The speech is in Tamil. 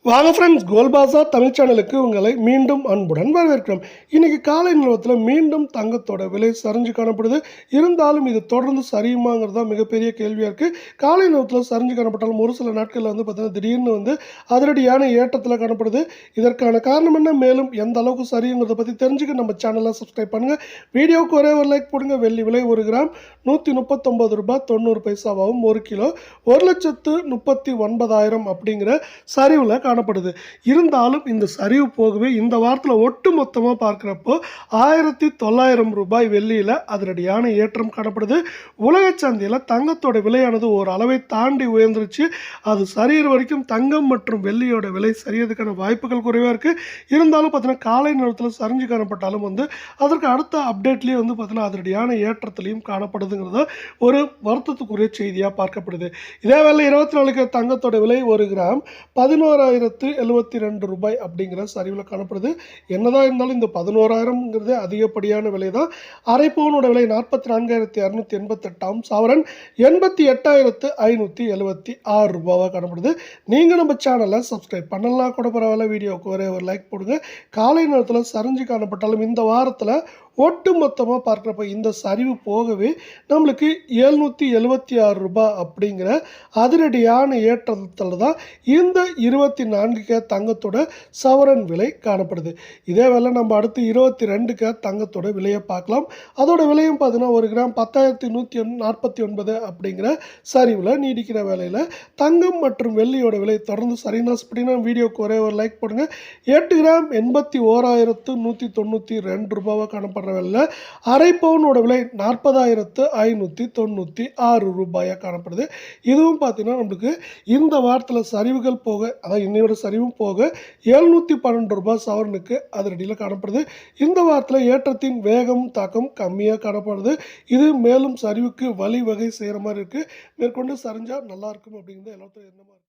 வாங்க ஃப்ரெண்ட்ஸ், கோல்பாசா தமிழ் சேனலுக்கு உங்களை மீண்டும் அன்புடன் வரவேற்கிறோம். இன்னைக்கு காலை நிலவரத்தில் மீண்டும் தங்கத்தோட விலை சரிஞ்சு காணப்படுது. இருந்தாலும் இது தொடர்ந்து சரியுமாங்கிறது தான் மிகப்பெரிய கேள்வியாக இருக்குது. காலை நிலவரத்தில் சரிஞ்சு காணப்பட்டாலும் ஒரு சில நாட்களில் பார்த்தீங்கன்னா திடீர்னு அதிரடியான ஏற்றத்தில் காணப்படுது. இதற்கான காரணம் என்ன, மேலும் எந்த அளவுக்கு சரிங்கிறத பற்றி தெரிஞ்சுக்க நம்ம சேனலை சப்ஸ்கிரைப் பண்ணுங்கள். வீடியோவுக்கு ஒரே ஒரு லைக் போடுங்க. வெள்ளி விலை 1 கிராம் 139 ரூபாய் 90 பைசாவாகவும் 1 கிலோ 1,39,000 அப்படிங்கிற சரிவில் காணப்படுது. இருந்தாலும் இந்த சரிவு போகவே இந்த வாரத்தில் ஒட்டு மொத்தமாக பார்க்குறப்போ 1900 ரூபாய் வெள்ளியில் அதிரடியான ஏற்றம் காணப்படுது. உலக சந்தையில் தங்கத்தோட விலையானது ஒரு அளவை தாண்டி உயர்ந்துருச்சு. அது சரிகிற வரைக்கும் தங்கம் மற்றும் வெள்ளியோட விலை சரியறதுக்கான வாய்ப்புகள் குறைவாக இருக்குது. இருந்தாலும் பார்த்தீங்கன்னா காலை நேரத்தில் சரிஞ்சு காணப்பட்டாலும் அதற்கு அடுத்த அப்டேட்லேயே பார்த்தீங்கன்னா அதிரடியான ஏற்றத்திலையும் காணப்படுதுங்கிறத ஒரு வருத்தத்துக்குரிய செய்தியாக பார்க்கப்படுது. இதே வேலை 24 தங்கத்தோட விலை 1 கிராம் 11,072 ரூபாய் அப்படிங்கிற சரிவில் காணப்படுது. என்னதான் இருந்தாலும் இந்த 11,000ங்கிறது அதிகப்படியான விலை தான். அரை பவுனோட விலை 44,288 சவரன் 88,576 ரூபாவாக காணப்படுது. நீங்கள் நம்ம சேனலை சப்ஸ்கிரைப் பண்ணலாம் கூட பரவாயில்ல, வீடியோவுக்கு ஒரே ஒரு லைக் போடுங்க. காலை நேரத்தில் சரிஞ்சு காணப்பட்டாலும் இந்த வாரத்தில் ஒட்டு மொத்தமாக பார்க்குறப்ப இந்த சரிவு போகவே நம்மளுக்கு 776 ரூபாய் அப்படிங்கிற அதிரடியான ஏற்றத்தில் தான் இந்த 24K தங்கத்தோட சவரன் விலை காணப்படுது. இதே வேலை நம்ம அடுத்து 22K தங்கத்தோட விலையை பார்க்கலாம். அதோட விலையும் பார்த்தீங்கன்னா 1 கிராம் 10,149 அப்படிங்கிற சரிவில் நீடிக்கிற வேலையில் தங்கம் மற்றும் வெள்ளியோட விலை தொடர்ந்து சரின்னு ஆசைப்பட்டீங்கன்னா வீடியோக்கு ஒரே ஒரு லைக் போடுங்க. 8 கிராம் 81,192 ரூபாவாக காணப்படுற வேலையில் அரை பவுனோட விலை 40,596 ரூபாயாக காணப்படுது. இதுவும் பார்த்தீங்கன்னா நம்மளுக்கு இந்த வாரத்தில் சரிவுகள் போக, அதாவது இன்னையோட சரிவும் போக 712 ரூபாய் சவரனுக்கு அதிரடியில் காணப்படுது. இந்த வாரத்தில் ஏற்றத்தின் வேகம் தாக்கம் கம்மியாக காணப்படுது. இது மேலும் சரிவுக்கு வழிவகை செய்கிற மாதிரி இருக்குது. மேற்கொண்டு சரிஞ்சால் நல்லா இருக்கும் அப்படிங்கிறது எல்லாத்தையும் எண்ணமாக இருக்குது.